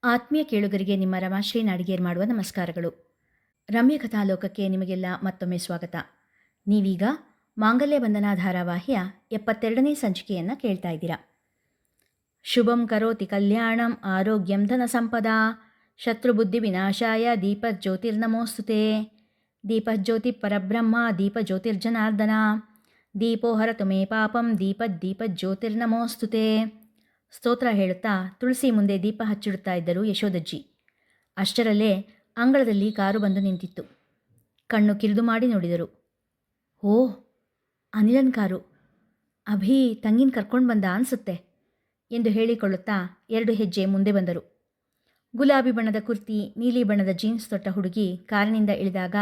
ಆತ್ಮೀಯ ಕೇಳುಗರಿಗೆ ನಿಮ್ಮ ರಮಾಶ್ರೀ ನಾಡಿಗೇರ್ ಮಾಡುವ ನಮಸ್ಕಾರಗಳು. ರಮ್ಯ ಕಥಾಲೋಕಕ್ಕೆ ನಿಮಗೆಲ್ಲ ಮತ್ತೊಮ್ಮೆ ಸ್ವಾಗತ. ನೀವೀಗ ಮಾಂಗಲ್ಯ ಬಂಧನ ಧಾರಾವಾಹಿಯ 72ನೇ ಸಂಚಿಕೆಯನ್ನು ಕೇಳ್ತಾ ಇದ್ದೀರಾ. ಶುಭಂ ಕರೋತಿ ಕಲ್ಯಾಣಂ ಆರೋಗ್ಯಂ ಧನ ಸಂಪದಾ ಶತ್ರುಬುದ್ಧಿ ವಿನಾಶಾಯ ದೀಪಜ್ಯೋತಿರ್ನಮೋಸ್ತುತೆ. ದೀಪಜ್ಯೋತಿ ಪರಬ್ರಹ್ಮ ದೀಪಜ್ಯೋತಿರ್ಜನಾರ್ದನ ದೀಪೋ ಹರತು ಮೇ ಪಾಪಂ ದೀಪಜ್ಯೋತಿರ್ನಮೋಸ್ತುತೆ. ಸ್ತೋತ್ರ ಹೇಳುತ್ತಾ ತುಳಸಿ ಮುಂದೆ ದೀಪ ಹಚ್ಚಿಡುತ್ತಾ ಇದ್ದರು ಯಶೋದಜ್ಜಿ. ಅಷ್ಟರಲ್ಲೇ ಅಂಗಳದಲ್ಲಿ ಕಾರು ಬಂದು ನಿಂತಿತ್ತು. ಕಣ್ಣು ಕಿರಿದು ಮಾಡಿ ನೋಡಿದರು. ಓ, ಅನಿಲನ್ ಕಾರು. ಅಭಿ ತಂಗಿನ ಕರ್ಕೊಂಡು ಬಂದ ಅನಿಸುತ್ತೆ ಎಂದು ಹೇಳಿಕೊಳ್ಳುತ್ತಾ 2 ಹೆಜ್ಜೆ ಮುಂದೆ ಬಂದರು. ಗುಲಾಬಿ ಬಣ್ಣದ ಕುರ್ತಿ, ನೀಲಿ ಬಣ್ಣದ ಜೀನ್ಸ್ ತೊಟ್ಟ ಹುಡುಗಿ ಕಾರಿನಿಂದ ಇಳಿದಾಗ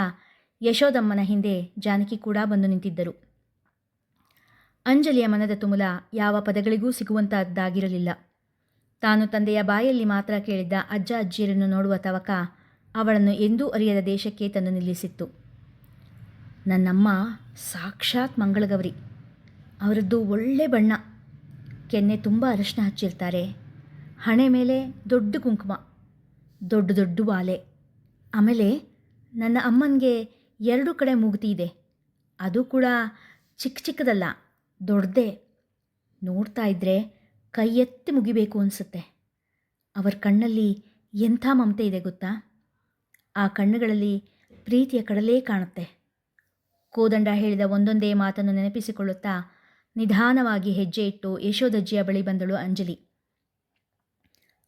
ಯಶೋದಮ್ಮನ ಹಿಂದೆ ಜಾನಕಿ ಕೂಡ ಬಂದು ನಿಂತಿದ್ದರು. ಅಂಜಲಿಯ ಮನದ ತುಮುಲ ಯಾವ ಪದಗಳಿಗೂ ಸಿಗುವಂತಹದ್ದಾಗಿರಲಿಲ್ಲ. ತಾನು ತಂದೆಯ ಬಾಯಲ್ಲಿ ಮಾತ್ರ ಕೇಳಿದ್ದ ಅಜ್ಜ ಅಜ್ಜಿಯರನ್ನು ನೋಡುವ ತವಕ ಅವಳನ್ನು ಎಂದೂ ಅರಿಯದ ದೇಶಕ್ಕೆ ತಂದು ನಿಲ್ಲಿಸಿತ್ತು. ನನ್ನಮ್ಮ ಸಾಕ್ಷಾತ್ ಮಂಗಳಗೌರಿ. ಅವರದ್ದು ಒಳ್ಳೆ ಬಣ್ಣ, ಕೆನ್ನೆ ತುಂಬ ಅರಶಿನ ಹಚ್ಚಿರ್ತಾರೆ, ಹಣೆ ಮೇಲೆ ದೊಡ್ಡ ಕುಂಕುಮ, ದೊಡ್ಡ ದೊಡ್ಡ ವಾಲೆ. ಆಮೇಲೆ ನನ್ನ ಅಮ್ಮನಿಗೆ 2 ಕಡೆ ಮೂಗುತಿ ಇದೆ, ಅದು ಕೂಡ ಚಿಕ್ಕ ಚಿಕ್ಕದಲ್ಲ, ದೊಡ್ಡದೇ. ನೋಡ್ತಾ ಇದ್ದರೆ ಕೈ ಎತ್ತಿ ಮುಗಿಬೇಕು ಅನಿಸುತ್ತೆ. ಅವರ ಕಣ್ಣಲ್ಲಿ ಎಂಥ ಮಮತೆ ಇದೆ ಗೊತ್ತಾ. ಆ ಕಣ್ಣುಗಳಲ್ಲಿ ಪ್ರೀತಿಯ ಕಡಲೇ ಕಾಣುತ್ತೆ. ಕೋದಂಡ ಹೇಳಿದ ಒಂದೊಂದೇ ಮಾತನ್ನು ನೆನಪಿಸಿಕೊಳ್ಳುತ್ತಾ ನಿಧಾನವಾಗಿ ಹೆಜ್ಜೆ ಇಟ್ಟು ಯಶೋದಜ್ಜಿಯ ಬಳಿ ಬಂದಳು ಅಂಜಲಿ.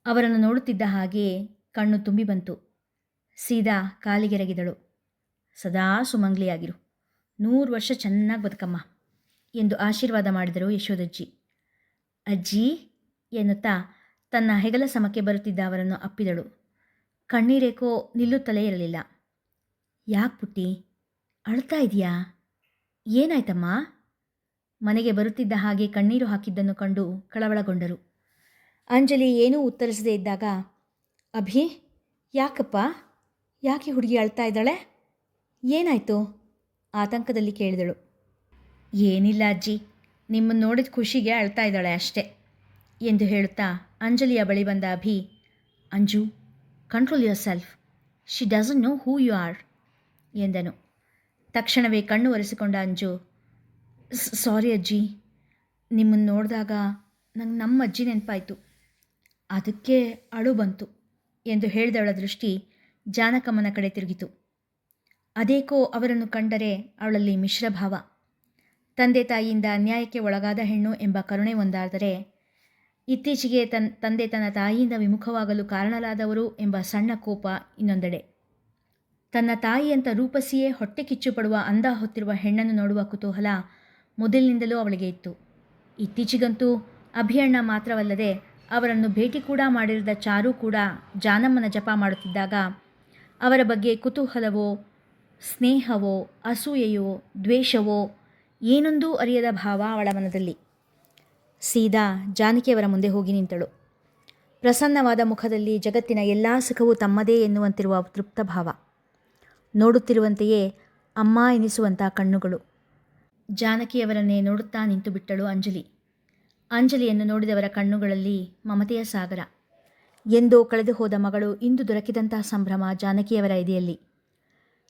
ಅವರನ್ನು ನೋಡುತ್ತಿದ್ದ ಹಾಗೆಯೇ ಕಣ್ಣು ತುಂಬಿ ಬಂತು. ಸೀದಾ ಕಾಲಿಗೆರಗಿದಳು. ಸದಾ ಸುಮಂಗ್ಲಿಯಾಗಿರು, 100 ವರ್ಷ ಚೆನ್ನಾಗಿ ಬದುಕಮ್ಮ ಎಂದು ಆಶೀರ್ವಾದ ಮಾಡಿದರು ಯಶೋದಜ್ಜಿ. ಅಜ್ಜಿ ಎನ್ನುತ್ತಾ ತನ್ನ ಹೆಗಲ ಸಮಕ್ಕೆ ಬರುತ್ತಿದ್ದ ಅವರನ್ನು ಅಪ್ಪಿದಳು. ಕಣ್ಣೀರೇಕೋ ನಿಲ್ಲುತ್ತಲೇ ಇರಲಿಲ್ಲ. ಯಾಕೆ ಪುಟ್ಟಿ, ಅಳ್ತಾ ಇದೆಯಾ? ಏನಾಯ್ತಮ್ಮ? ಮನೆಗೆ ಬರುತ್ತಿದ್ದ ಹಾಗೆ ಕಣ್ಣೀರು ಹಾಕಿದ್ದನ್ನು ಕಂಡು ಕಳವಳಗೊಂಡರು. ಅಂಜಲಿ ಏನೂ ಉತ್ತರಿಸದೇ ಇದ್ದಾಗ, ಅಭಿ ಯಾಕಪ್ಪ, ಯಾಕೆ ಹುಡುಗಿ ಅಳ್ತಾ ಇದ್ದಾಳೆ? ಏನಾಯಿತು? ಆತಂಕದಲ್ಲಿ ಕೇಳಿದಳು. ಏನಿಲ್ಲ ಅಜ್ಜಿ, ನಿಮ್ಮನ್ನು ನೋಡಿದ ಖುಷಿಗೆ ಅಳ್ತಾ ಇದ್ದಾಳೆ ಅಷ್ಟೇ ಎಂದು ಹೇಳುತ್ತಾ ಅಂಜಲಿಯ ಬಳಿ ಬಂದ Abhi, Anju, control yourself, she doesn't know who you are ಎಂದನು. ತಕ್ಷಣವೇ ಕಣ್ಣು ಒರೆಸಿಕೊಂಡ ಅಂಜು, ಸಾರಿ ಅಜ್ಜಿ, ನಿಮ್ಮನ್ನು ನೋಡಿದಾಗ ನಂಗೆ ನಮ್ಮ ಅಜ್ಜಿ ನೆನಪಾಯಿತು, ಅದಕ್ಕೆ ಅಳು ಬಂತು ಎಂದು ಹೇಳಿದವಳ ದೃಷ್ಟಿ ಜಾನಕಮ್ಮನ ಕಡೆ ತಿರುಗಿತು. ಅದೇಕೋ ಅವರನ್ನು ಕಂಡರೆ ಅವಳಲ್ಲಿ ಮಿಶ್ರಭಾವ. ತಂದೆ ತಾಯಿಯಿಂದ ಅನ್ಯಾಯಕ್ಕೆ ಒಳಗಾದ ಹೆಣ್ಣು ಎಂಬ ಕರುಣೆ ಒಂದಾದರೆ, ಇತ್ತೀಚೆಗೆ ತಂದೆ ತನ್ನ ತಾಯಿಯಿಂದ ವಿಮುಖವಾಗಲು ಕಾರಣರಾದವರು ಎಂಬ ಸಣ್ಣ ಕೋಪ ಇನ್ನೊಂದೆಡೆ. ತನ್ನ ತಾಯಿಯಂತ ರೂಪಸಿಯೇ ಹೊಟ್ಟೆ ಕಿಚ್ಚುಪಡುವ ಅಂದ ಹೊತ್ತಿರುವ ಹೆಣ್ಣನ್ನು ನೋಡುವ ಕುತೂಹಲ ಮೊದಲಿನಿಂದಲೂ ಅವಳಿಗೆ ಇತ್ತು. ಇತ್ತೀಚೆಗಂತೂ ಅಭಿಯಣ್ಣ ಮಾತ್ರವಲ್ಲದೆ ಅವರನ್ನು ಭೇಟಿ ಕೂಡ ಮಾಡಿರದ ಚಾರು ಕೂಡ ಜಾನಮ್ಮನ ಜಪ ಮಾಡುತ್ತಿದ್ದಾಗ ಅವರ ಬಗ್ಗೆ ಕುತೂಹಲವೋ, ಸ್ನೇಹವೋ, ಅಸೂಯೆಯೋ, ದ್ವೇಷವೋ, ಏನೊಂದೂ ಅರಿಯದ ಭಾವ ಅವಳ ಮನದಲ್ಲಿ. ಸೀದಾ ಜಾನಕಿಯವರ ಮುಂದೆ ಹೋಗಿ ನಿಂತಳು. ಪ್ರಸನ್ನವಾದ ಮುಖದಲ್ಲಿ ಜಗತ್ತಿನ ಎಲ್ಲ ಸುಖವೂ ತಮ್ಮದೇ ಎನ್ನುವಂತಿರುವ ತೃಪ್ತ ಭಾವ. ನೋಡುತ್ತಿರುವಂತೆಯೇ ಅಮ್ಮ ಎನಿಸುವಂಥ ಕಣ್ಣುಗಳು. ಜಾನಕಿಯವರನ್ನೇ ನೋಡುತ್ತಾ ನಿಂತು ಬಿಟ್ಟಳು ಅಂಜಲಿ. ಅಂಜಲಿಯನ್ನು ನೋಡಿದವರ ಕಣ್ಣುಗಳಲ್ಲಿ ಮಮತೆಯ ಸಾಗರ. ಎಂದೋ ಕಳೆದು ಹೋದ ಮಗಳು ಇಂದು ದೊರಕಿದಂಥ ಸಂಭ್ರಮ ಜಾನಕಿಯವರ ಎದೆಯಲ್ಲಿ.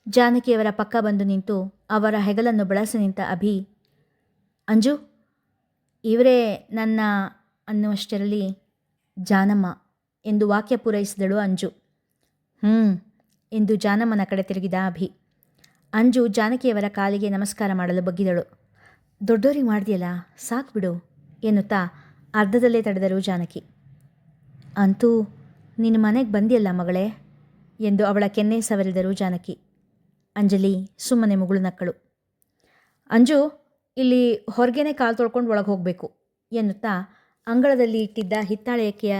ಜಾನಕಿಯವರ ಪಕ್ಕ ಬಂದು ನಿಂತು ಅವರ ಹೆಗಲನ್ನು ಬಳಸಿ ನಿಂತ ಅಭಿ, ಅಂಜು, ಇವರೇ ನನ್ನ ಅನ್ನುವಷ್ಟರಲ್ಲಿ ಜಾನಮ್ಮ ಎಂದು ವಾಕ್ಯ ಪೂರೈಸಿದಳು ಅಂಜು. ಎಂದು ಜಾನಮ್ಮನ ಕಡೆ ತಿರುಗಿದ ಅಭಿ. ಅಂಜು ಜಾನಕಿಯವರ ಕಾಲಿಗೆ ನಮಸ್ಕಾರ ಮಾಡಲು ಬಗ್ಗಿದಳು. ದೊಡ್ಡೋರಿಗೆ ಮಾಡಿದೆಯಲ್ಲ, ಸಾಕು ಬಿಡು ಎನ್ನುತ್ತಾ ಅರ್ಧದಲ್ಲೇ ತಡೆದರು ಜಾನಕಿ. ಅಂತೂ ನಿನ್ನ ಮನೆಗೆ ಬಂದಿಯಲ್ಲ ಮಗಳೇ ಎಂದು ಅವಳ ಕೆನ್ನೆ ಸವರಿದರು ಜಾನಕಿ. ಅಂಜಲಿ ಸುಮ್ಮನೆ ಮುಗುಳು ನಕ್ಕಳು. ಅಂಜು, ಇಲ್ಲಿ ಹೊರಗೇನೆ ಕಾಲು ತೊಳ್ಕೊಂಡು ಒಳಗೆ ಹೋಗಬೇಕು ಎನ್ನುತ್ತಾ ಅಂಗಳದಲ್ಲಿ ಇಟ್ಟಿದ್ದ ಹಿತ್ತಾಳೆಯ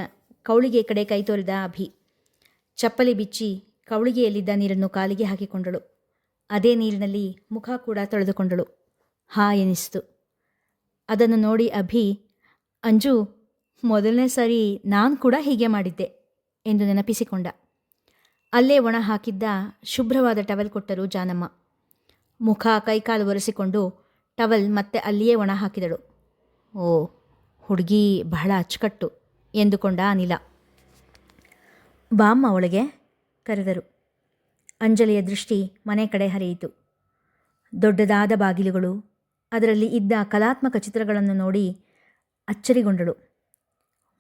ಕೌಳಿಗೆ ಕಡೆ ಕೈ ತೋರಿದ ಅಭಿ. ಚಪ್ಪಲಿ ಬಿಚ್ಚಿ ಕೌಳಿಗೆಯಲ್ಲಿದ್ದ ನೀರನ್ನು ಕಾಲಿಗೆ ಹಾಕಿಕೊಂಡಳು. ಅದೇ ನೀರಿನಲ್ಲಿ ಮುಖ ಕೂಡ ತೊಳೆದುಕೊಂಡಳು. ಹಾ ಎನಿಸಿತು. ಅದನ್ನು ನೋಡಿ ಅಭಿ, ಅಂಜು, ಮೊದಲನೇ ಸರಿ ನಾನು ಕೂಡ ಹೀಗೆ ಮಾಡಿದ್ದೆ ಎಂದು ನೆನಪಿಸಿಕೊಂಡ. ಅಲ್ಲೇ ಒಣ ಹಾಕಿದ್ದ ಶುಭ್ರವಾದ ಟವಲ್ ಕೊಟ್ಟರು ಜಾನಮ್ಮ. ಮುಖ ಕೈಕಾಲು ಒರೆಸಿಕೊಂಡು ಟವಲ್ ಮತ್ತೆ ಅಲ್ಲಿಯೇ ಒಣ ಹಾಕಿದಳು. ಓ, ಹುಡುಗಿ ಬಹಳ ಅಚ್ಚುಕಟ್ಟು ಎಂದುಕೊಂಡ ಅನಿಲ. ಬಾಮ್ಮ ಒಳಗೆ ಕರೆದರು. ಅಂಜಲಿಯ ದೃಷ್ಟಿ ಮನೆ ಕಡೆ ಹರಿಯಿತು. ದೊಡ್ಡದಾದ ಬಾಗಿಲುಗಳು, ಅದರಲ್ಲಿ ಇದ್ದ ಕಲಾತ್ಮಕ ಚಿತ್ರಗಳನ್ನು ನೋಡಿ ಅಚ್ಚರಿಗೊಂಡಳು.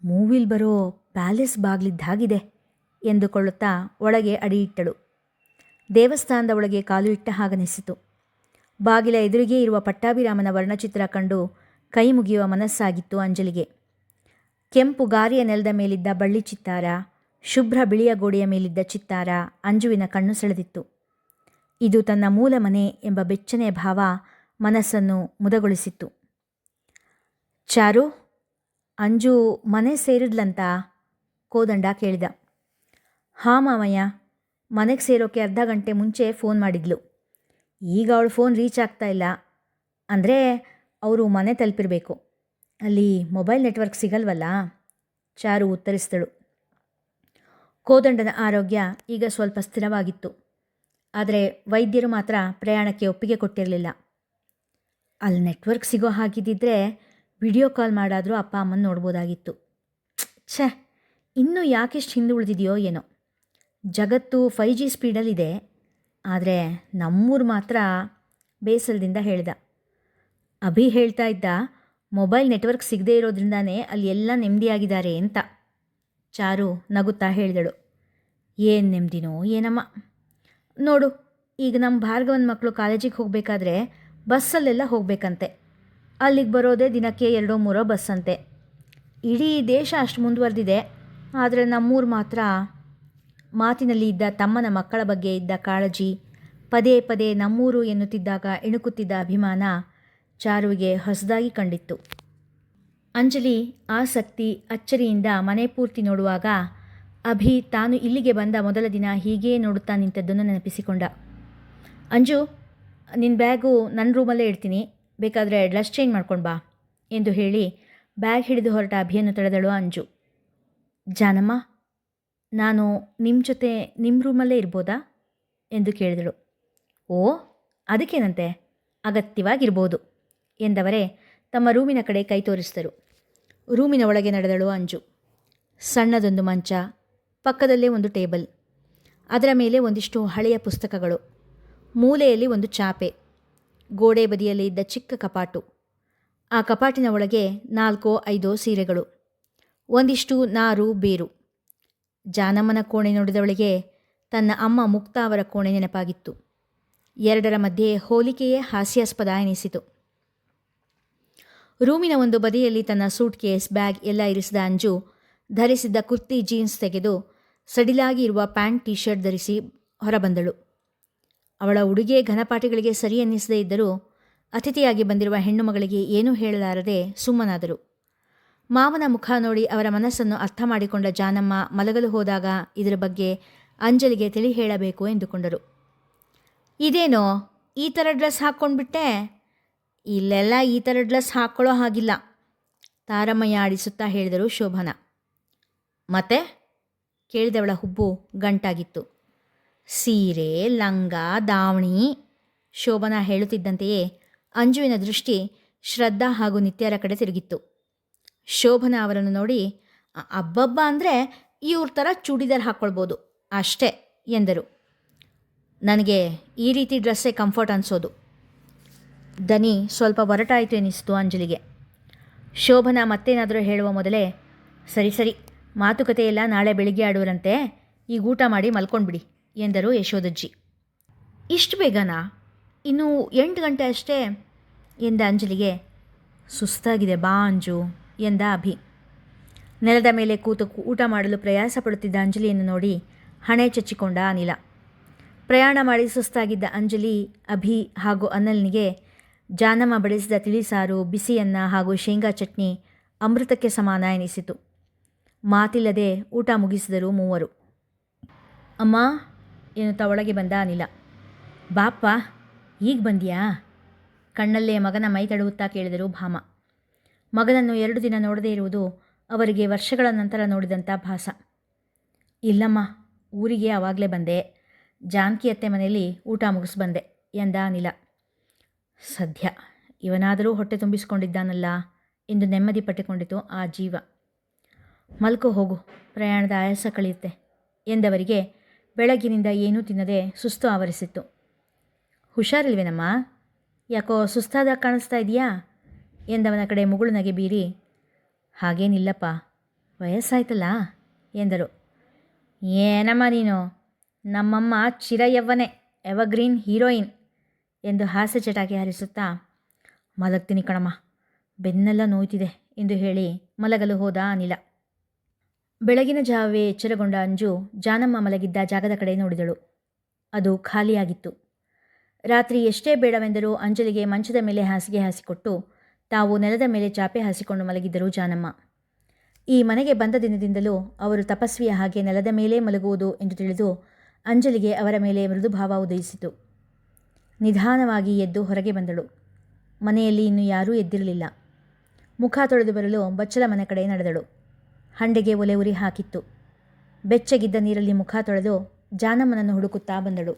ಮೂವಿಲ್ ಬರೋ ಪ್ಯಾಲೇಸ್ ಬಾಗಿಲಿದ್ದಾಗಿದೆ ಎಂದುಕೊಳ್ಳುತ್ತಾ ಒಳಗೆ ಅಡಿಯಿಟ್ಟಳು. ದೇವಸ್ಥಾನದ ಒಳಗೆ ಕಾಲು ಇಟ್ಟ ಹಾಗನಿಸಿತು. ಬಾಗಿಲ ಎದುರಿಗೆ ಇರುವ ಪಟ್ಟಾಭಿರಾಮನ ವರ್ಣಚಿತ್ರ ಕಂಡು ಕೈ ಮುಗಿಯುವ ಮನಸ್ಸಾಗಿತ್ತು ಅಂಜಲಿಗೆ. ಕೆಂಪು ಗಾರಿಯ ನೆಲದ ಮೇಲಿದ್ದ ಬಳ್ಳಿ ಚಿತ್ತಾರ, ಶುಭ್ರ ಬಿಳಿಯ ಗೋಡೆಯ ಮೇಲಿದ್ದ ಚಿತ್ತಾರ ಅಂಜುವಿನ ಕಣ್ಣು ಸೆಳೆದಿತ್ತು. ಇದು ತನ್ನ ಮೂಲ ಮನೆ ಎಂಬ ಬೆಚ್ಚನೆಯ ಭಾವ ಮನಸ್ಸನ್ನು ಮುದಗೊಳಿಸಿತ್ತು. ಚಾರು, ಅಂಜು ಮನೆ ಸೇರಿದ್ಲಂತ ಕೋದಂಡ ಕೇಳಿದ. ಹಾಂ ಮಾಮಯ್ಯ, ಮನೆಗೆ ಸೇರೋಕ್ಕೆ ಅರ್ಧ ಗಂಟೆ ಮುಂಚೆ ಫೋನ್ ಮಾಡಿದ್ಲು. ಈಗ ಅವಳು ಫೋನ್ ರೀಚ್ ಆಗ್ತಾ ಇಲ್ಲ. ಅಂದರೆ ಅವರು ಮನೆ ತಲುಪಿರಬೇಕು. ಅಲ್ಲಿ ಮೊಬೈಲ್ ನೆಟ್ವರ್ಕ್ ಸಿಗಲ್ವಲ್ಲ, ಚಾರು ಉತ್ತರಿಸಿದಳು. ಕೋದಂಡನ ಆರೋಗ್ಯ ಈಗ ಸ್ವಲ್ಪ ಸ್ಥಿರವಾಗಿತ್ತು. ಆದರೆ ವೈದ್ಯರು ಮಾತ್ರ ಪ್ರಯಾಣಕ್ಕೆ ಒಪ್ಪಿಗೆ ಕೊಟ್ಟಿರಲಿಲ್ಲ. ಅಲ್ಲಿ ನೆಟ್ವರ್ಕ್ ಸಿಗೋ ಹಾಗಿದ್ದಿದ್ರೆ ವಿಡಿಯೋ ಕಾಲ್ ಮಾಡಾದರೂ ಅಪ್ಪ ಅಮ್ಮನ ನೋಡ್ಬೋದಾಗಿತ್ತು. ಛೇ, ಇನ್ನೂ ಯಾಕೆಷ್ಟು ಹಿಂದೆ ಉಳಿದಿದೆಯೋ ಏನೋ. ಜಗತ್ತು 5G ಸ್ಪೀಡಲ್ಲಿದೆ, ಆದರೆ ನಮ್ಮೂರು ಮಾತ್ರ ಬೇಸರದಿಂದ ಹೇಳಿದ. ಅಭಿ ಹೇಳ್ತಾ ಇದ್ದ, ಮೊಬೈಲ್ ನೆಟ್ವರ್ಕ್ ಸಿಗದೇ ಇರೋದ್ರಿಂದಾನೇ ಅಲ್ಲಿ ಎಲ್ಲ ನೆಮ್ಮದಿಯಾಗಿದ್ದಾರೆ ಅಂತ. ಚಾರು ನಗುತ್ತಾ ಹೇಳಿದಳು. ಏನು ನೆಮ್ಮದಿನೋ ಏನಮ್ಮ. ನೋಡು, ಈಗ ನಮ್ಮ ಭಾರ್ಗವನ ಮಕ್ಕಳು ಕಾಲೇಜಿಗೆ ಹೋಗಬೇಕಾದ್ರೆ ಬಸ್ಸಲ್ಲೆಲ್ಲ ಹೋಗಬೇಕಂತೆ. ಅಲ್ಲಿಗೆ ಬರೋದೇ ದಿನಕ್ಕೆ 2-3 ಬಸ್ಸಂತೆ. ಇಡೀ ದೇಶ ಅಷ್ಟು ಮುಂದುವರೆದಿದೆ, ಆದರೆ ನಮ್ಮೂರು ಮಾತ್ರ. ಮಾತಿನಲ್ಲಿ ಇದ್ದ ತಮ್ಮನ ಮಕ್ಕಳ ಬಗ್ಗೆ ಇದ್ದ ಕಾಳಜಿ, ಪದೇ ಪದೇ ನಮ್ಮೂರು ಎನ್ನುತ್ತಿದ್ದಾಗ ಇಣುಕುತ್ತಿದ್ದ ಅಭಿಮಾನ ಚಾರುವಿಗೆ ಹೊಸದಾಗಿ ಕಂಡಿತ್ತು. ಅಂಜಲಿ ಆಸಕ್ತಿ ಅಚ್ಚರಿಯಿಂದ ಮನೆ ಪೂರ್ತಿ ನೋಡುವಾಗ ಅಭಿ ತಾನು ಇಲ್ಲಿಗೆ ಬಂದ ಮೊದಲ ದಿನ ಹೀಗೇ ನೋಡುತ್ತಾ ನಿಂತದ್ದನ್ನು ನೆನಪಿಸಿಕೊಂಡ. ಅಂಜು, ನಿನ್ನ ಬ್ಯಾಗು ನನ್ನ ರೂಮಲ್ಲೇ ಇಡ್ತೀನಿ, ಬೇಕಾದರೆ ಡ್ರೆಸ್ ಚೇಂಜ್ ಮಾಡ್ಕೊಂಡು ಬಾ ಎಂದು ಹೇಳಿ ಬ್ಯಾಗ್ ಹಿಡಿದು ಹೊರಟ ಅಭಿಯನ್ನು ತಡೆದಳು ಅಂಜು. ಜಾನಮ್ಮ, ನಾನು ನಿಮ್ಮ ಜೊತೆ ನಿಮ್ಮ ರೂಮಲ್ಲೇ ಇರ್ಬೋದಾ ಎಂದು ಕೇಳಿದಳು. ಓ, ಅದಕ್ಕೇನಂತೆ, ಅಗತ್ಯವಾಗಿರ್ಬೋದು ಎಂದವರೇ ತಮ್ಮ ರೂಮಿನ ಕಡೆ ಕೈ ತೋರಿಸಿದರು. ರೂಮಿನ ಒಳಗೆ ನಡೆದಳು ಅಂಜು. ಸಣ್ಣದೊಂದು ಮಂಚ, ಪಕ್ಕದಲ್ಲೇ ಒಂದು ಟೇಬಲ್, ಅದರ ಮೇಲೆ ಒಂದಿಷ್ಟು ಹಳೆಯ ಪುಸ್ತಕಗಳು, ಮೂಲೆಯಲ್ಲಿ ಒಂದು ಚಾಪೆ, ಗೋಡೆ ಬದಿಯಲ್ಲಿ ಇದ್ದ ಚಿಕ್ಕ ಕಪಾಟು. ಆ ಕಪಾಟಿನ ಒಳಗೆ 4-5 ಸೀರೆಗಳು, ಒಂದಿಷ್ಟು ನಾರು ಬೇರು. ಜಾನಮ್ಮನ ಕೋಣೆ ನೋಡಿದವಳಿಗೆ ತನ್ನ ಅಮ್ಮ ಮುಕ್ತ ಅವರ ಕೋಣೆ ನೆನಪಾಗಿತ್ತು. ಎರಡರ ಮಧ್ಯೆ ಹೋಲಿಕೆಯೇ ಹಾಸ್ಯಾಸ್ಪದ ಎನಿಸಿತು. ರೂಮಿನ ಒಂದು ಬದಿಯಲ್ಲಿ ತನ್ನ ಸೂಟ್ ಕೇಸ್, ಬ್ಯಾಗ್ ಎಲ್ಲ ಇರಿಸಿದ ಅಂಜು ಧರಿಸಿದ್ದ ಕುರ್ತಿ ಜೀನ್ಸ್ ತೆಗೆದು ಸಡಿಲಾಗಿ ಇರುವ ಪ್ಯಾಂಟ್ ಟೀ ಶರ್ಟ್ ಧರಿಸಿ ಹೊರಬಂದಳು. ಅವಳ ಉಡುಗೆ ಘನಪಾಠಿಗಳಿಗೆ ಸರಿ ಅನ್ನಿಸದೇ ಇದ್ದರೂ ಅತಿಥಿಯಾಗಿ ಬಂದಿರುವ ಹೆಣ್ಣು ಮಗಳಿಗೆ ಏನೂ ಹೇಳಲಾರದೆ ಸುಮ್ಮನಾದರು. ಮಾವನ ಮುಖ ನೋಡಿ ಅವರ ಮನಸ್ಸನ್ನು ಅರ್ಥ ಮಾಡಿಕೊಂಡ ಜಾನಮ್ಮ ಮಲಗಲು ಹೋದಾಗ ಇದರ ಬಗ್ಗೆ ಅಂಜಲಿಗೆ ತಿಳಿ ಹೇಳಬೇಕು ಎಂದುಕೊಂಡರು. ಇದೇನೋ ಈ ಥರ ಡ್ರೆಸ್ ಹಾಕ್ಕೊಂಡ್ಬಿಟ್ಟೆ? ಇಲ್ಲೆಲ್ಲ ಈ ಥರ ಡ್ರೆಸ್ ಹಾಕ್ಕೊಳ್ಳೋ ಹಾಗಿಲ್ಲ, ತಾರಮ್ಮಯ್ಯ ಆಡಿಸುತ್ತಾ ಹೇಳಿದರು ಶೋಭನ. ಮತ್ತೆ ಕೇಳಿದವಳ ಹುಬ್ಬು ಗಂಟಾಗಿತ್ತು. ಸೀರೆ, ಲಂಗ, ದಾವಣಿ, ಶೋಭನ ಹೇಳುತ್ತಿದ್ದಂತೆಯೇ ಅಂಜುವಿನ ದೃಷ್ಟಿ ಶ್ರದ್ಧಾ ಹಾಗೂ ನಿತ್ಯರ ಕಡೆ ತಿರುಗಿತ್ತು. ಶೋಭನ ಅವರನ್ನು ನೋಡಿ, ಅಬ್ಬಬ್ಬ ಅಂದರೆ ಇವ್ರ ಥರ ಚೂಡಿದಾರ್ ಹಾಕ್ಕೊಳ್ಬೋದು ಅಷ್ಟೇ ಎಂದರು. ನನಗೆ ಈ ರೀತಿ ಡ್ರೆಸ್ಸೇ ಕಂಫರ್ಟ್ ಅನಿಸೋದು. ದನಿ ಸ್ವಲ್ಪ ಒರಟಾಯಿತು ಎನಿಸಿತು ಅಂಜಲಿಗೆ. ಶೋಭನ ಮತ್ತೇನಾದರೂ ಹೇಳುವ ಮೊದಲೇ, ಸರಿ ಸರಿ, ಮಾತುಕತೆಯೆಲ್ಲ ನಾಳೆ ಬೆಳಿಗ್ಗೆ ಆಡುವರಂತೆ, ಈಗ ಊಟ ಮಾಡಿ ಮಲ್ಕೊಂಡ್ಬಿಡಿ ಎಂದರು ಯಶೋದಜ್ಜಿ. ಇಷ್ಟು ಬೇಗನಾ? ಇನ್ನೂ 8 ಗಂಟೆ ಅಷ್ಟೇ ಎಂದ ಅಂಜಲಿಗೆ. ಸುಸ್ತಾಗಿದೆ ಬಾ ಅಂಜು ಎಂದ ಅಭಿ. ನೆಲದ ಮೇಲೆ ಕೂತು ಊಟ ಮಾಡಲು ಪ್ರಯಾಸ ಪಡುತ್ತಿದ್ದ ಅಂಜಲಿಯನ್ನು ನೋಡಿ ಹಣೆ ಚಚ್ಚಿಕೊಂಡ ಅನಿಲ. ಪ್ರಯಾಣ ಮಾಡಿ ಸುಸ್ತಾಗಿದ್ದ ಅಂಜಲಿ, ಅಭಿ ಹಾಗೂ ಅನಲ್ನಿಗೆ ಜಾನಮ್ಮ ಬಡಿಸಿದ ತಿಳಿಸಾರು, ಬಿಸಿ ಅನ್ನ ಹಾಗೂ ಶೇಂಗಾ ಚಟ್ನಿ ಅಮೃತಕ್ಕೆ ಸಮಾನ ಎನಿಸಿತು. ಮಾತಿಲ್ಲದೆ ಊಟ ಮುಗಿಸಿದರು ಮೂವರು. ಅಮ್ಮ ಎನ್ನುತ್ತಾ ಒಳಗೆ ಬಂದ ಅನಿಲ. ಬಾಪ್ಪ, ಈಗ ಬಂದ್ಯಾ? ಕಣ್ಣಲ್ಲೇ ಮಗನ ಮೈ ತಡವುತ್ತಾ ಕೇಳಿದರು ಭಾಮ. ಮಗನನ್ನು 2 ದಿನ ನೋಡದೇ ಇರುವುದು ಅವರಿಗೆ ವರ್ಷಗಳ ನಂತರ ನೋಡಿದಂಥ ಭಾಸ. ಇಲ್ಲಮ್ಮ, ಊರಿಗೆ ಆವಾಗಲೇ ಬಂದೆ, ಜಾನಕಿ ಅತ್ತೆ ಮನೆಯಲ್ಲಿ ಊಟ ಮುಗಿಸಿ ಬಂದೆ ಎಂದ ಅನಿಲ. ಸದ್ಯ ಇವನಾದರೂ ಹೊಟ್ಟೆ ತುಂಬಿಸಿಕೊಂಡಿದ್ದಾನಲ್ಲ ಎಂದು ನೆಮ್ಮದಿ ಪಟ್ಟುಕೊಂಡಿತು ಆ ಜೀವ. ಮಲ್ಕೋ ಹೋಗು, ಪ್ರಯಾಣದ ಆಯಾಸ ಕಳೆಯುತ್ತೆ ಎಂದವರಿಗೆ ಬೆಳಗ್ಗಿನಿಂದ ಏನೂ ತಿನ್ನದೆ ಸುಸ್ತು ಆವರಿಸಿತ್ತು. ಹುಷಾರಿಲ್ವೇನಮ್ಮ? ಯಾಕೋ ಸುಸ್ತಾದ ಕಾಣಿಸ್ತಾ ಇದೆಯಾ ಎಂದವನ ಕಡೆ ಮುಗುಳು ನಗೆ ಬೀರಿ, ಹಾಗೇನಿಲ್ಲಪ್ಪ, ವಯಸ್ಸಾಯ್ತಲ್ಲ ಎಂದರು. ಏನಮ್ಮ ನೀನು, ನಮ್ಮಮ್ಮ ಚಿರಯವ್ವನೆ, ಎವರ್ಗ್ರೀನ್ ಹೀರೋಯಿನ್ ಎಂದು ಹಾಸ್ಯ ಚಟಾಕಿ ಹಾರಿಸುತ್ತಾ, ಮಲಗ್ತೀನಿ ಕಣಮ್ಮ, ಬೆನ್ನೆಲ್ಲ ನೋಯ್ತಿದೆ ಎಂದು ಹೇಳಿ ಮಲಗಲು ಹೋದ ಅನಿಲ. ಬೆಳಗಿನ ಜಾವವೇ ಎಚ್ಚರಗೊಂಡ ಅಂಜು ಜಾನಮ್ಮ ಮಲಗಿದ್ದ ಜಾಗದ ಕಡೆ ನೋಡಿದಳು. ಅದು ಖಾಲಿಯಾಗಿತ್ತು. ರಾತ್ರಿ ಎಷ್ಟೇ ಬೇಡವೆಂದರೂ ಅಂಜಲಿಗೆ ಮಂಚದ ಮೇಲೆ ಹಾಸಿಗೆ ಹಾಸಿಕೊಟ್ಟು ತಾವು ನೆಲದ ಮೇಲೆ ಚಾಪೆ ಹಾಸಿಕೊಂಡು ಮಲಗಿದ್ದರು ಜಾನಮ್ಮ. ಈ ಮನೆಗೆ ಬಂದ ದಿನದಿಂದಲೂ ಅವರು ತಪಸ್ವಿಯ ಹಾಗೆ ನೆಲದ ಮೇಲೇ ಮಲಗುವುದು ಎಂದು ತಿಳಿದು ಅಂಜಲಿಗೆ ಅವರ ಮೇಲೆ ಮೃದುಭಾವ ಉದಯಿಸಿತು. ನಿಧಾನವಾಗಿ ಎದ್ದು ಹೊರಗೆ ಬಂದಳು. ಮನೆಯಲ್ಲಿ ಇನ್ನೂ ಯಾರೂ ಎದ್ದಿರಲಿಲ್ಲ. ಮುಖ ತೊಳೆದು ಬರಲು ಬಚ್ಚಲ ಮನೆ ಕಡೆ ನಡೆದಳು. ಹಂಡೆಗೆ ಒಲೆ ಉರಿ ಹಾಕಿತ್ತು. ಬೆಚ್ಚಗಿದ್ದ ನೀರಲ್ಲಿ ಮುಖ ತೊಳೆದು ಜಾನಮ್ಮನನ್ನು ಹುಡುಕುತ್ತಾ ಬಂದಳು.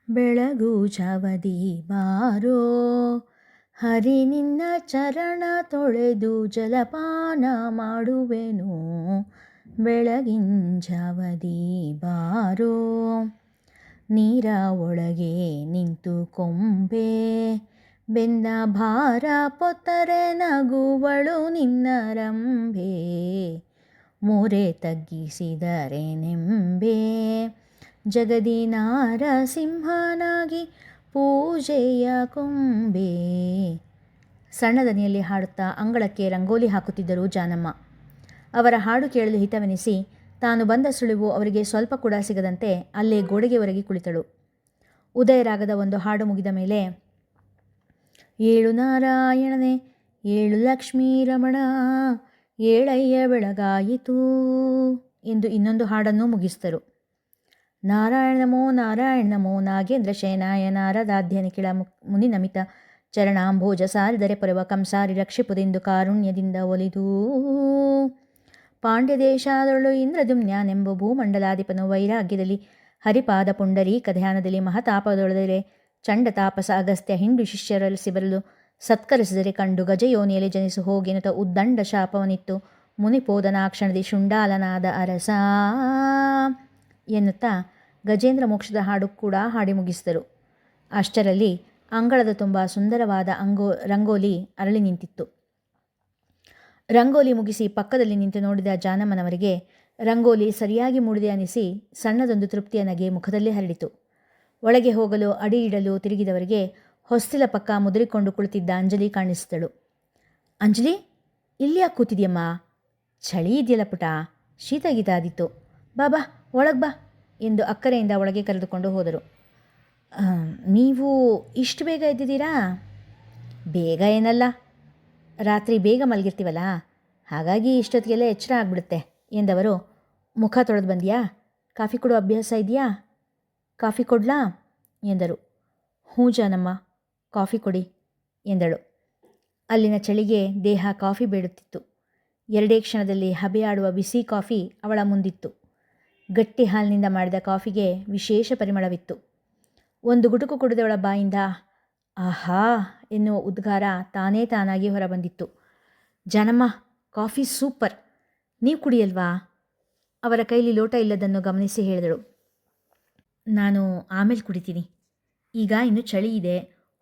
ಬೆಳಗು ಜಾವದಿ ಬಾರೋ, ಹರಿ ನಿನ್ನ ಚರಣ ತೊಳೆದು ಜಲಪಾನ ಮಾಡುವೆನು, ಬೆಳಗಿಂಜಾವದಿ ಬಾರೋ, ನೀರ ಒಳಗೆ ನಿಂತು ಕೊಂಬೆ ಬೆಂದ ಭಾರ ಪೊತ್ತರೆ ನಗುವಳು ನಿನ್ನ ರಂಬೆ, ಮೂರೆ ತಗ್ಗಿಸಿದರೆ ನೆಂಬೆ, ಜಗದಿ ನಾರಸಿಂಹನಾಗಿ ಪೂಜೆಯ ಕೊಂಬೆ. ಸಣ್ಣ ದನಿಯಲ್ಲಿ ಹಾಡುತ್ತಾ ಅಂಗಳಕ್ಕೆ ರಂಗೋಲಿ ಹಾಕುತ್ತಿದ್ದರು ಜಾನಮ್ಮ. ಅವರ ಹಾಡು ಕೇಳಲು ಹಿತವೆನಿಸಿ ತಾನು ಬಂದ ಸುಳಿವು ಅವರಿಗೆ ಸ್ವಲ್ಪ ಕೂಡ ಸಿಗದಂತೆ ಅಲ್ಲೇ ಗೋಡೆಗೆ ಒರಗಿ ಕುಳಿತಳು. ಉದಯರಾಗದ ಒಂದು ಹಾಡು ಮುಗಿದ ಮೇಲೆ, ಏಳು ನಾರಾಯಣನೇ, ಏಳು ಲಕ್ಷ್ಮೀ ರಮಣ, ಏಳಯ್ಯ ಬೆಳಗಾಯಿತು ಎಂದು ಇನ್ನೊಂದು ಹಾಡನ್ನು ಮುಗಿಸಿದರು. ನಾರಾಯಣ ನಮೋ ನಾಗೇಂದ್ರ ಶಯನಾಯ ನಾರದಾಧ್ಯ ನಿಖಿಳ ಮುನಿ ನಮಿತ ಚರಣಾಂಭೋಜ ಸಾರಿದರೆ ಪೊರೆವ ಕಂಸಾರಿ ರಕ್ಷಿಪುದೆಂದು ಕಾರುಣ್ಯದಿಂದ ಒಲಿದು, ಪಾಂಡ್ಯ ದೇಶಾದೊಳು ಇಂದ್ರದುಮ್ನ್ಯಾನೆಂಬ ಭೂಮಂಡಲಾಧಿಪನು ವೈರಾಗ್ಯದಲ್ಲಿ ಹರಿಪಾದ ಪುಂಡರೀಕ ಧ್ಯಾನದಲ್ಲಿ ಮಹತಾಪದೊಳದರೆ ಚಂಡ ತಾಪಸ ಅಗಸ್ತ್ಯ ಹಿಂಡು ಶಿಷ್ಯರಲಿಸಿ ಬರಲು ಸತ್ಕರಿಸಿದರೆ ಕಂಡು ಗಜಯೋನಿಯಲ್ಲಿ ಜನಿಸು ಹೋಗೆನುತ ಉದ್ದಂಡ ಶಾಪವನಿತ್ತು ಮುನಿಪೋದನಾಕ್ಷಣದಿ ಶುಂಡಾಲನಾದ ಅರಸ ಎನ್ನುತ್ತಾ ಗಜೇಂದ್ರ ಮೋಕ್ಷದ ಹಾಡು ಕೂಡ ಹಾಡಿ ಮುಗಿಸಿದರು. ಅಷ್ಟರಲ್ಲಿ ಅಂಗಳದ ತುಂಬ ಸುಂದರವಾದ ರಂಗೋಲಿ ಅರಳಿ ನಿಂತಿತ್ತು. ರಂಗೋಲಿ ಮುಗಿಸಿ ಪಕ್ಕದಲ್ಲಿ ನಿಂತು ನೋಡಿದ ಜಾನಮ್ಮನವರಿಗೆ ರಂಗೋಲಿ ಸರಿಯಾಗಿ ಮೂಡಿದೆ ಅನಿಸಿ ಸಣ್ಣದೊಂದು ತೃಪ್ತಿಯ ನಗೆ ಮುಖದಲ್ಲೇ ಹರಡಿತು. ಒಳಗೆ ಹೋಗಲು ಅಡಿ ಇಡಲು ತಿರುಗಿದವರಿಗೆ ಹೊಸ್ತಿಲ ಪಕ್ಕ ಮುದುರಿಕೊಂಡು ಕುಳಿತಿದ್ದ ಅಂಜಲಿ ಕಾಣಿಸಿದಳು. ಅಂಜಲಿ, ಇಲ್ಲಿ ಯಾಕೆ ಕೂತಿದ್ಯಮ್ಮ? ಚಳಿ ಇದೆಯಲ್ಲ ಪುಟ, ಶೀತ ಗೀತ ಆದಿತ್ತು, ಬಾ ಬಾ ಒಳಗೆ ಬಾ ಎಂದು ಅಕ್ಕರೆಯಿಂದ ಒಳಗೆ ಕರೆದುಕೊಂಡು ಹೋದರು. ನೀವು ಇಷ್ಟು ಬೇಗ ಎದ್ದಿದ್ದೀರಾ? ಬೇಗ ಏನಲ್ಲ, ರಾತ್ರಿ ಬೇಗ ಮಲಗಿರ್ತೀವಲ್ಲ, ಹಾಗಾಗಿ ಇಷ್ಟೊತ್ತಿಗೆಲ್ಲ ಎಚ್ಚರ ಆಗಿಬಿಡುತ್ತೆ ಎಂದವರು, ಮುಖ ತೊಳೆದು ಬಂದ್ಯಾ? ಕಾಫಿ ಕೊಡೋ ಅಭ್ಯಾಸ ಇದೆಯಾ? ಕಾಫಿ ಕೊಡ್ಲಾ ಎಂದರು. ಹ್ಞೂ ಜಾನಮ್ಮ, ಕಾಫಿ ಕೊಡಿ ಎಂದಳು. ಅಲ್ಲಿನ ಚಳಿಗೆ ದೇಹ ಕಾಫಿ ಬೇಡುತ್ತಿತ್ತು. ಎರಡೇ ಕ್ಷಣದಲ್ಲಿ ಹಬೆಯಾಡುವ ಬಿಸಿ ಕಾಫಿ ಅವಳ ಮುಂದಿತ್ತು. ಗಟ್ಟಿ ಹಾಲಿನಿಂದ ಮಾಡಿದ ಕಾಫಿಗೆ ವಿಶೇಷ ಪರಿಮಳವಿತ್ತು. ಒಂದು ಗುಟುಕು ಕುಡಿದವಳ ಬಾಯಿಂದ ಆಹಾ ಎನ್ನುವ ಉದ್ಗಾರ ತಾನೇ ತಾನಾಗಿ ಹೊರಬಂದಿತ್ತು. ಜಾನಮ್ಮ, ಕಾಫಿ ಸೂಪರ್, ನೀವು ಕುಡಿಯಲ್ವಾ? ಅವರ ಕೈಲಿ ಲೋಟ ಇಲ್ಲದನ್ನು ಗಮನಿಸಿ ಹೇಳಿದಳು. ನಾನು ಆಮೇಲೆ ಕುಡಿತೀನಿ, ಈಗ ಇನ್ನೂ ಚಳಿ ಇದೆ,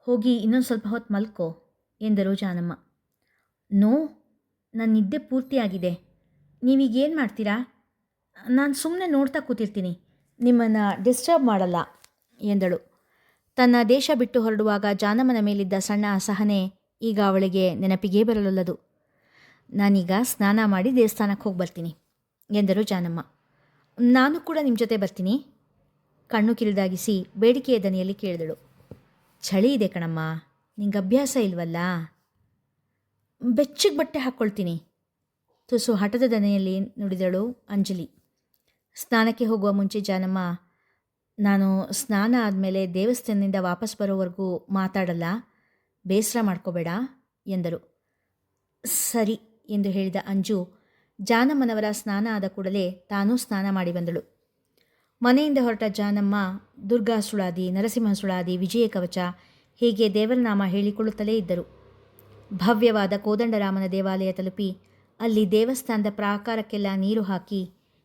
ಹೋಗಿ ಇನ್ನೊಂದು ಸ್ವಲ್ಪ ಹೊತ್ತು ಮಲ್ಕೋ ಎಂದರು ಜಾನಮ್ಮ. ನೋ, ನನ್ನ ನಿದ್ದೆ ಪೂರ್ತಿಯಾಗಿದೆ, ನೀವೀಗೇನು ಮಾಡ್ತೀರಾ? ನಾನು ಸುಮ್ಮನೆ ನೋಡ್ತಾ ಕೂತಿರ್ತೀನಿ, ನಿಮ್ಮನ್ನು ಡಿಸ್ಟರ್ಬ್ ಮಾಡಲ್ಲ ಎಂದಳು. ತನ್ನ ದೇಶ ಬಿಟ್ಟು ಹೊರಡುವಾಗ ಜಾನಮ್ಮನ ಮೇಲಿದ್ದ ಸಣ್ಣ ಅಸಹನೆ ಈಗ ಅವಳಿಗೆ ನೆನಪಿಗೇ ಬರಲೊಲ್ಲದು. ನಾನೀಗ ಸ್ನಾನ ಮಾಡಿ ದೇವಸ್ಥಾನಕ್ಕೆ ಹೋಗಿ ಬರ್ತೀನಿ ಎಂದರು ಜಾನಮ್ಮ. ನಾನು ಕೂಡ ನಿಮ್ಮ ಜೊತೆ ಬರ್ತೀನಿ, ಕಣ್ಣು ಕಿರಿದಾಗಿಸಿ ಬೇಡಿಕೆಯ ದನಿಯಲ್ಲಿ ಕೇಳಿದಳು. ಚಳಿ ಇದೆ ಕಣಮ್ಮ, ನಿಂಗೆ ಅಭ್ಯಾಸ ಇಲ್ವಲ್ಲ? ಬೆಚ್ಚಗೆ ಬಟ್ಟೆ ಹಾಕ್ಕೊಳ್ತೀನಿ ತುಸು ಹಠದ ದನೆಯಲ್ಲಿ ನುಡಿದಳು ಅಂಜಲಿ. ಸ್ನಾನಕ್ಕೆ ಹೋಗುವ ಮುಂಚೆ ಜಾನಮ್ಮ, ನಾನು ಸ್ನಾನ ಆದಮೇಲೆ ದೇವಸ್ಥಾನದಿಂದ ವಾಪಸ್ ಬರೋವರೆಗೂ ಮಾತಾಡಲ್ಲ, ಬೇಸರ ಮಾಡ್ಕೋಬೇಡ ಎಂದರು. ಸರಿ ಎಂದು ಹೇಳಿದ ಅಂಜು ಜಾನಮ್ಮನವರ ಸ್ನಾನ ಆದ ಕೂಡಲೇ ತಾನೂ ಸ್ನಾನ ಮಾಡಿ ಬಂದಳು. ಮನೆಯಿಂದ ಹೊರಟ ಜಾನಮ್ಮ ದುರ್ಗಾ ಸುಳಾದಿ, ನರಸಿಂಹ ಸುಳಾದಿ, ವಿಜಯ ಕವಚ ಹೀಗೆ ದೇವರ ನಾಮ ಹೇಳಿಕೊಳ್ಳುತ್ತಲೇ ಇದ್ದರು. ಭವ್ಯವಾದ ಕೋದಂಡರಾಮನ ದೇವಾಲಯ ತಲುಪಿ ಅಲ್ಲಿ ದೇವಸ್ಥಾನದ ಪ್ರಾಕಾರಕ್ಕೆಲ್ಲ ನೀರು ಹಾಕಿ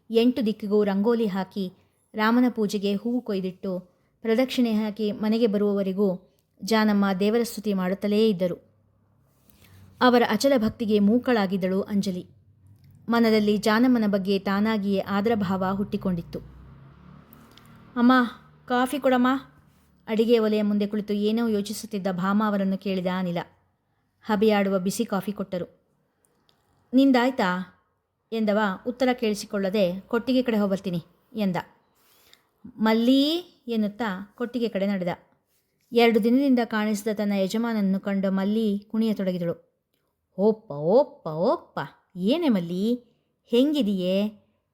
8 ದಿಕ್ಕಿಗೂ ರಂಗೋಲಿ ಹಾಕಿ ರಾಮನ ಪೂಜೆಗೆ ಹೂವು ಕೊಯ್ದಿಟ್ಟು ಪ್ರದಕ್ಷಿಣೆ ಹಾಕಿ ಮನೆಗೆ ಬರುವವರೆಗೂ ಜಾನಮ್ಮ ದೇವರ ಸ್ತುತಿ ಮಾಡುತ್ತಲೇ ಇದ್ದರು. ಅವರ ಅಚಲ ಭಕ್ತಿಗೆ ಮೂಕಳಾಗಿದ್ದಳು ಅಂಜಲಿ. ಮನದಲ್ಲಿ ಜಾನಮ್ಮನ ಬಗ್ಗೆ ತಾನಾಗಿಯೇ ಆದರ ಭಾವ ಹುಟ್ಟಿಕೊಂಡಿತ್ತು. ಅಮ್ಮ, ಕಾಫಿ ಕೊಡಮ್ಮ. ಅಡಿಗೆ ಒಲೆಯ ಮುಂದೆ ಕುಳಿತು ಏನೋ ಯೋಚಿಸುತ್ತಿದ್ದ ಭಾಮ ಅವರನ್ನು ಕೇಳಿದ ಅನಿಲ. ಹಬೆಯಾಡುವ ಬಿಸಿ ಕಾಫಿ ಕೊಟ್ಟರು. ನಿಂದಾಯ್ತಾ ಎಂದವ ಉತ್ತರ ಕೇಳಿಸಿಕೊಳ್ಳದೆ ಕೊಟ್ಟಿಗೆ ಕಡೆ ಹೋಗ್ಬರ್ತೀನಿ ಎಂದ. ಮಲ್ಲೀ ಎನ್ನುತ್ತಾ ಕೊಟ್ಟಿಗೆ ಕಡೆ ನಡೆದ. 2 ದಿನದಿಂದ ಕಾಣಿಸಿದ ತನ್ನ ಯಜಮಾನನ್ನು ಕಂಡು ಮಲ್ಲಿ ಕುಣಿಯತೊಡಗಿದಳು. ಓಪ್ಪ ಓಪ್ಪ ಓಪ್ಪ, ಏನೇ ಮಲ್ಲಿ, ಹೆಂಗಿದೆಯೇ?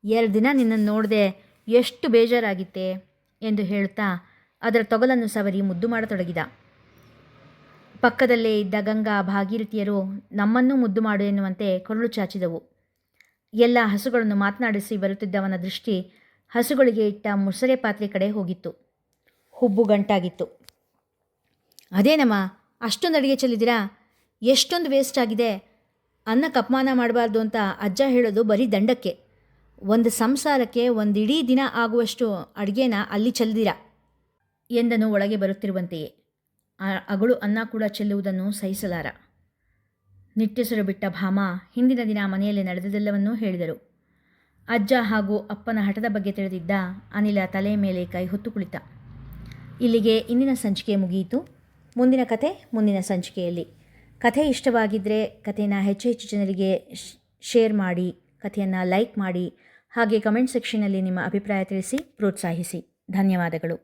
2 ದಿನ ನಿನ್ನನ್ನು ನೋಡದೆ ಎಷ್ಟು ಬೇಜಾರಾಗಿತ್ತೆ ಎಂದು ಹೇಳುತ್ತಾ ಅದರ ತೊಗಲನ್ನು ಸವರಿ ಮುದ್ದು ಮಾಡತೊಡಗಿದ. ಪಕ್ಕದಲ್ಲೇ ಇದ್ದ ಗಂಗಾ, ಭಾಗೀರಥಿಯರು ನಮ್ಮನ್ನೂ ಮುದ್ದು ಮಾಡು ಎನ್ನುವಂತೆ ಕೊರಳು ಚಾಚಿದವು. ಎಲ್ಲ ಹಸುಗಳನ್ನು ಮಾತನಾಡಿಸಿ ಬರುತ್ತಿದ್ದವನ ದೃಷ್ಟಿ ಹಸುಗಳಿಗೆ ಇಟ್ಟ ಮುಸರೆ ಪಾತ್ರೆ ಕಡೆ ಹೋಗಿತ್ತು. ಹುಬ್ಬು ಗಂಟಾಗಿತ್ತು. ಅದೇನಮ್ಮ ಅಷ್ಟೊಂದು ಅಡುಗೆ ಚೆಲ್ಲಿದ್ದೀರಾ? ಎಷ್ಟೊಂದು ವೇಸ್ಟ್ ಆಗಿದೆ. ಅನ್ನಕ್ಕೆ ಅಪಮಾನ ಮಾಡಬಾರ್ದು ಅಂತ ಅಜ್ಜ ಹೇಳೋದು ಬರೀ ದಂಡಕ್ಕೆ. ಒಂದು ಸಂಸಾರಕ್ಕೆ ಒಂದಿಡೀ ದಿನ ಆಗುವಷ್ಟು ಅಡುಗೆನ ಅಲ್ಲಿ ಚೆಲ್ಲಿದಿರಾ ಎಂದನು ಒಳಗೆ ಬರುತ್ತಿರುವಂತೆಯೇ. ಅಗಳು ಅನ್ನ ಕೂಡ ಚೆಲ್ಲುವುದನ್ನು ಸಹಿಸಲಾರ. ನಿಟ್ಟೆಸರು ಬಿಟ್ಟ ಭಾಮ ಹಿಂದಿನ ದಿನ ಮನೆಯಲ್ಲಿ ನಡೆದದೆಲ್ಲವನ್ನೂ ಹೇಳಿದರು. ಅಜ್ಜ ಹಾಗೂ ಅಪ್ಪನ ಹಠದ ಬಗ್ಗೆ ತಿಳಿದಿದ್ದ ಅನಿಲ ತಲೆ ಮೇಲೆ ಕೈ ಹೊತ್ತು ಕುಳಿತ. ಇಲ್ಲಿಗೆ ಇಂದಿನ ಸಂಚಿಕೆ ಮುಗಿಯಿತು. ಮುಂದಿನ ಕತೆ ಮುಂದಿನ ಸಂಚಿಕೆಯಲ್ಲಿ. ಕಥೆ ಇಷ್ಟವಾಗಿದ್ದರೆ ಕಥೆನ ಹೆಚ್ಚು ಹೆಚ್ಚು ಜನರಿಗೆ ಶೇರ್ ಮಾಡಿ, ಕಥೆಯನ್ನು ಲೈಕ್ ಮಾಡಿ, ಹಾಗೆ ಕಮೆಂಟ್ ಸೆಕ್ಷನಲ್ಲಿ ನಿಮ್ಮ ಅಭಿಪ್ರಾಯ ತಿಳಿಸಿ ಪ್ರೋತ್ಸಾಹಿಸಿ. ಧನ್ಯವಾದಗಳು.